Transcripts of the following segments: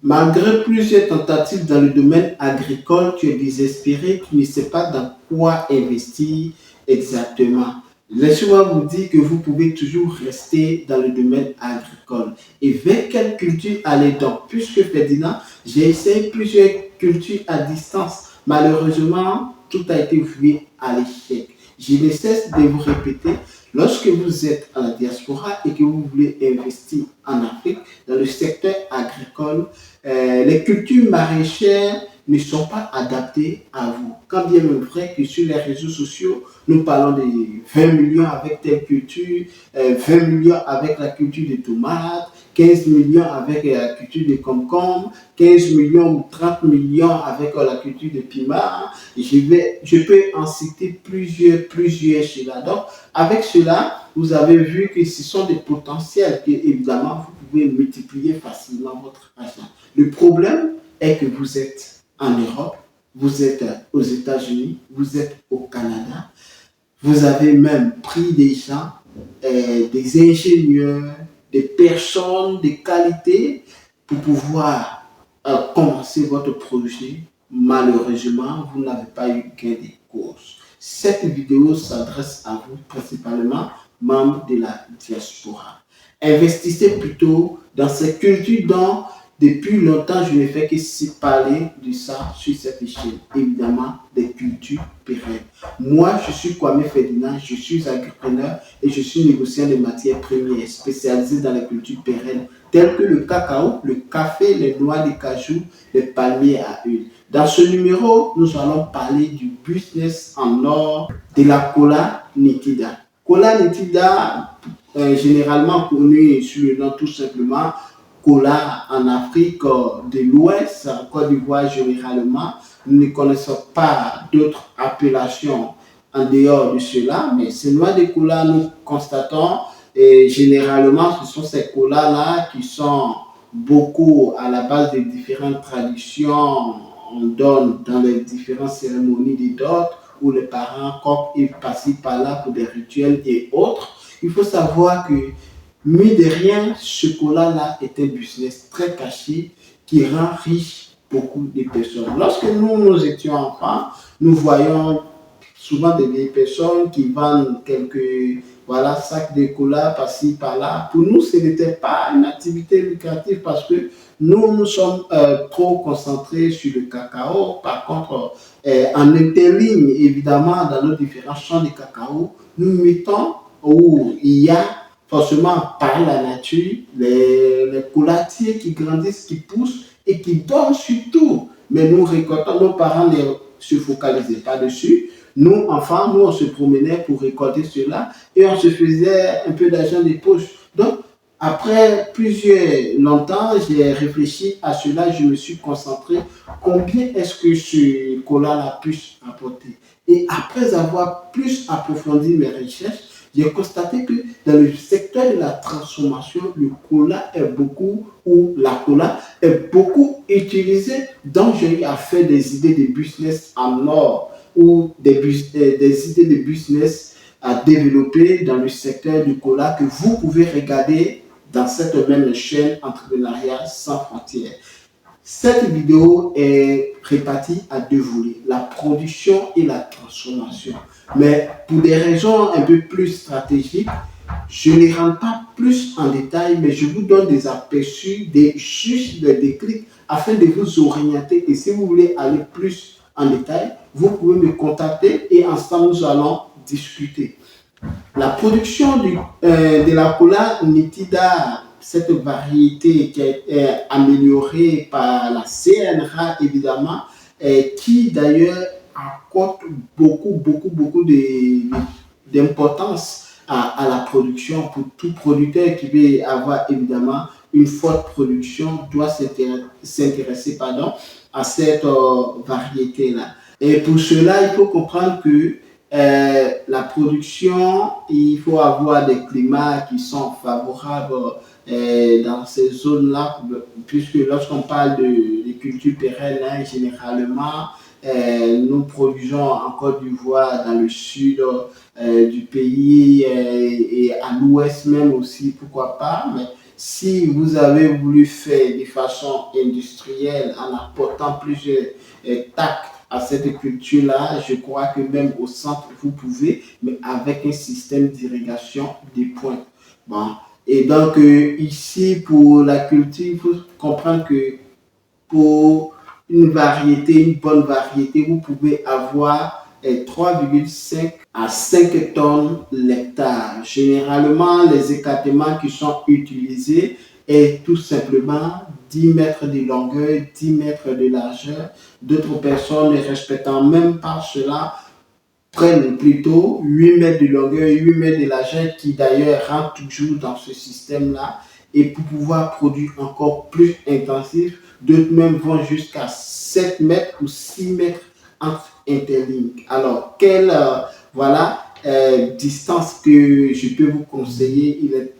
Malgré plusieurs tentatives dans le domaine agricole, tu es désespéré, tu ne sais pas dans quoi investir exactement. Laissez-moi vous dire que vous pouvez toujours rester dans le domaine agricole. Et vers quelle culture aller donc? Puisque Ferdinand, j'ai essayé plusieurs cultures à distance. Malheureusement, tout a été voué à l'échec. Je ne cesse de vous répéter, lorsque vous êtes à la diaspora et que vous voulez investir en Afrique, dans le secteur agricole, les cultures maraîchères ne sont pas adaptées à vous. Quand bien même vrai que sur les réseaux sociaux, nous parlons de 20 millions avec telle culture, 20 millions avec la culture de tomates, 15 millions avec la culture de concombre, 15 millions ou 30 millions avec la culture de piment. Je peux en citer plusieurs chez-là. Donc, avec cela, vous avez vu que ce sont des potentiels que, évidemment, vous pouvez multiplier facilement votre argent. Le problème est que vous êtes en Europe, vous êtes aux États-Unis, vous êtes au Canada, vous avez même pris des gens, des ingénieurs, des personnes de qualité pour pouvoir commencer votre projet. Malheureusement, vous n'avez pas eu gain de cause. Cette vidéo s'adresse à vous principalement, membres de la diaspora. Investissez plutôt dans ces cultures dont depuis longtemps je ne fais que parler de ça sur cette chaîne. Évidemment, des cultures pérennes. Moi, je suis Kwame Ferdinand, je suis agripreneur et je suis négociant de matières premières spécialisé dans les cultures pérennes telles que le cacao, le café, les noix de cajou, les palmiers à huile. Dans ce numéro, nous allons parler du business en or de la Kola Nitida. Kola Nitida, généralement connue sous le nom tout simplement Kola en Afrique de l'Ouest, en Côte d'Ivoire généralement. Nous ne connaissons pas d'autres appellations en dehors de cela, mais ces noix de cola, nous constatons, et généralement, ce sont ces colas-là qui sont beaucoup à la base des différentes traditions. On donne dans les différentes cérémonies de dot où les parents coquent et passent par là pour des rituels et autres. Il faut savoir que, mine de rien, ce cola-là est un business très caché qui rend riche beaucoup de personnes. Lorsque nous étions enfants, nous voyons souvent des vieilles personnes qui vendent quelques sacs de cola par-ci, par-là. Pour nous, ce n'était pas une activité lucrative parce que nous sommes trop concentrés sur le cacao. Par contre, en interligne, évidemment, dans nos différents champs de cacao, nous mettons où il y a forcément par la nature les colatiers qui grandissent, qui poussent et qui donnent surtout. Mais nous récoltons, nos parents ne se focalisaient pas dessus. Nous, enfants, on se promenait pour récolter cela et on se faisait un peu d'argent de poche. Donc, après longtemps, j'ai réfléchi à cela, je me suis concentré combien est-ce que ce cola-là puisse apporter. Et après avoir plus approfondi mes recherches, j'ai constaté que dans le secteur de la transformation, la cola est beaucoup utilisée. Donc, j'ai eu à faire des idées de business en or ou des idées de business à développer dans le secteur du cola que vous pouvez regarder dans cette même chaîne Entrepreneuriat sans frontières. Cette vidéo est répartie à deux volets, la production et la transformation. Mais pour des raisons un peu plus stratégiques, je ne rentre pas plus en détail, mais je vous donne des aperçus, juste des déclics afin de vous orienter. Et si vous voulez aller plus en détail, vous pouvez me contacter et ensemble nous allons discuter. La production de la Kola Nitida, cette variété qui a été améliorée par la CNRA évidemment, qui d'ailleurs accorde beaucoup d'importance à la production. Pour tout producteur qui veut avoir évidemment une forte production doit s'intéresser à cette variété-là. Et pour cela, il faut comprendre que la production, il faut avoir des climats qui sont favorables dans ces zones-là, puisque lorsqu'on parle de cultures pérennes, généralement, nous produisons en Côte d'Ivoire, dans le sud du pays et à l'ouest même aussi, pourquoi pas, mais si vous avez voulu faire de façon industrielle en apportant plusieurs tacts à cette culture-là, je crois que même au centre, vous pouvez, mais avec un système d'irrigation des points. Bon. Et donc, ici, pour la culture, il faut comprendre que pour une bonne variété, vous pouvez avoir 3,5 à 5 tonnes l'hectare. Généralement, les écartements qui sont utilisés est tout simplement 10 mètres de longueur, 10 mètres de largeur. D'autres personnes, ne respectant même pas cela, prennent plutôt 8 mètres de longueur, 8 mètres de largeur, qui d'ailleurs rentre toujours dans ce système-là. Et pour pouvoir produire encore plus intensif, d'autres même vont jusqu'à 7 mètres ou 6 mètres entre interlignes. Alors, quelle distance que je peux vous conseiller? Il est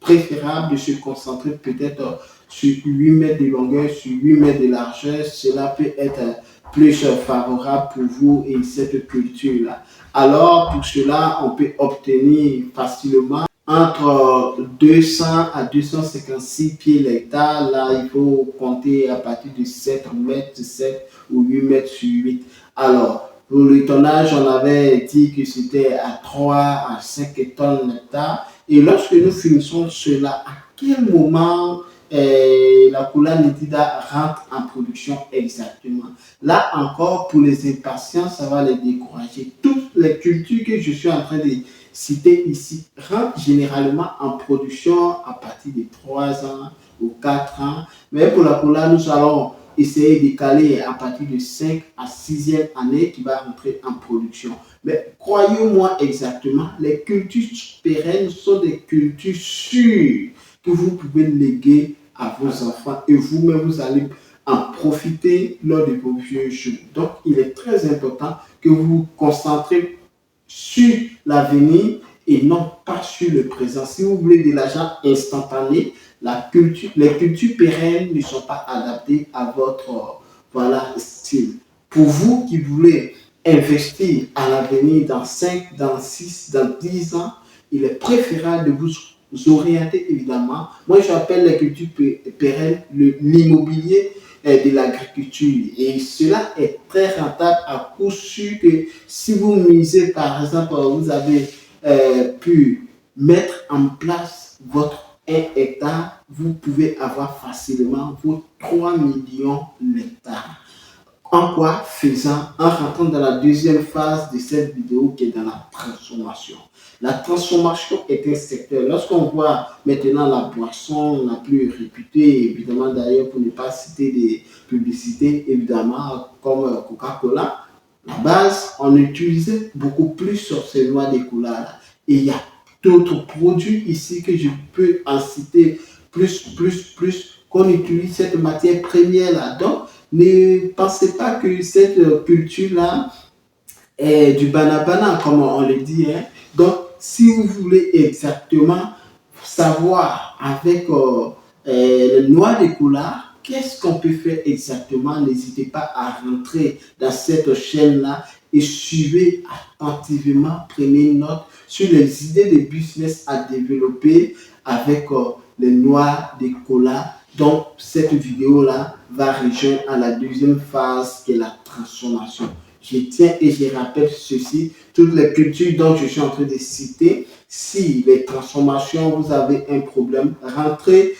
préférable de se concentrer peut-être sur 8 mètres de longueur, sur 8 mètres de largeur. Cela peut être plus favorable pour vous et cette culture-là. Alors, pour cela, on peut obtenir facilement entre 200 à 256 pieds l'hectare. Là, il faut compter à partir de 7 mètres, 7 ou 8 mètres sur 8. Alors, pour le tonnage, on avait dit que c'était à 3 à 5 tonnes l'hectare. Et lorsque nous finissons cela, à quel moment la coula nitida rentre en production exactement? Là encore, pour les impatients, ça va les décourager. Toutes les cultures que je suis en train de citer ici rentrent généralement en production à partir de 3 ans ou 4 ans. Mais pour la coula, nous allons essayer de caler à partir de 5 à 6e année qui va rentrer en production. Mais croyez-moi exactement, les cultures pérennes sont des cultures sûres que vous pouvez léguer à vos enfants et vous-même, vous allez en profiter lors de vos vieux jours. Donc, il est très important que vous vous concentrez sur l'avenir et non pas sur le présent. Si vous voulez de l'argent instantané, les cultures pérennes ne sont pas adaptées à votre style. Pour vous qui voulez investir à l'avenir dans 5, dans 6, dans 10 ans, il est préférable de vous orienter évidemment. Moi, j'appelle les cultures pérennes l'immobilier de l'agriculture. Et cela est très rentable à coup sûr que si vous misez, par exemple, vous avez pu mettre en place votre 1 hectare, vous pouvez avoir facilement vos 3 millions d'hectares. En quoi faisant? En rentrant dans la deuxième phase de cette vidéo qui est dans la transformation. La transformation est un secteur. Lorsqu'on voit maintenant la boisson la plus réputée, évidemment d'ailleurs pour ne pas citer des publicités, évidemment comme Coca-Cola, la base, on utilisait beaucoup plus sur ces noix de cola. Et il y a d'autres produits ici que je peux en citer plus, qu'on utilise cette matière première là. Donc, ne pensez pas que cette culture-là est du banabana, comme on le dit. Hein. Donc, si vous voulez exactement savoir avec le noix de cola, qu'est-ce qu'on peut faire exactement, n'hésitez pas à rentrer dans cette chaîne-là et suivez attentivement, prenez note sur les idées de business à développer avec les noix de cola. Donc, cette vidéo-là va rejoindre à la deuxième phase qui est la transformation. Je tiens et je rappelle ceci, toutes les cultures dont je suis en train de citer, si les transformations, vous avez un problème, rentrez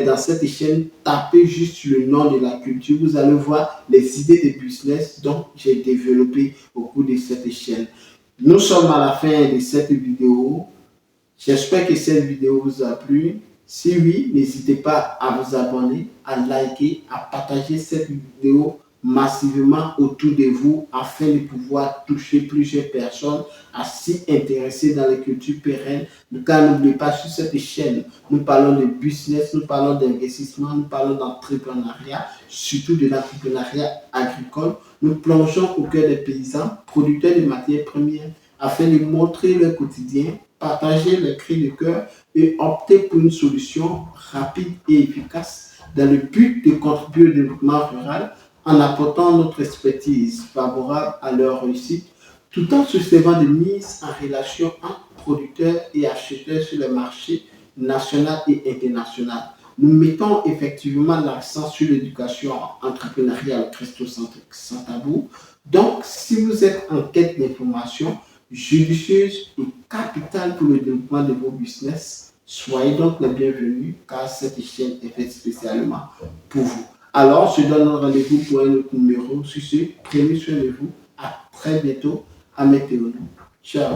dans cette chaîne, tapez juste le nom de la culture, vous allez voir les idées de business dont j'ai développé au cours de cette chaîne. Nous sommes à la fin de cette vidéo. J'espère que cette vidéo vous a plu. Si oui, n'hésitez pas à vous abonner, à liker, à partager cette vidéo massivement autour de vous afin de pouvoir toucher plusieurs personnes à s'y intéresser dans les cultures pérennes. Car n'oubliez pas, sur cette chaîne, nous parlons de business, nous parlons d'investissement, nous parlons d'entrepreneuriat, surtout de l'entrepreneuriat agricole. Nous plongeons au cœur des paysans, producteurs de matières premières, afin de montrer leur quotidien, partager les cris de cœur et opter pour une solution rapide et efficace dans le but de contribuer au développement rural en apportant notre expertise favorable à leur réussite, tout en se servant de mise en relation entre producteurs et acheteurs sur le marché nationale et internationale. Nous mettons effectivement l'accent sur l'éducation entrepreneuriale christocentrique sans tabou. Donc, si vous êtes en quête d'informations judicieuses et capitales pour le développement de vos business, soyez donc les bienvenus car cette chaîne est faite spécialement pour vous. Alors, je donne rendez-vous pour un autre numéro. Sur ce, prenez soin de vous. À très bientôt à Météo. Ciao.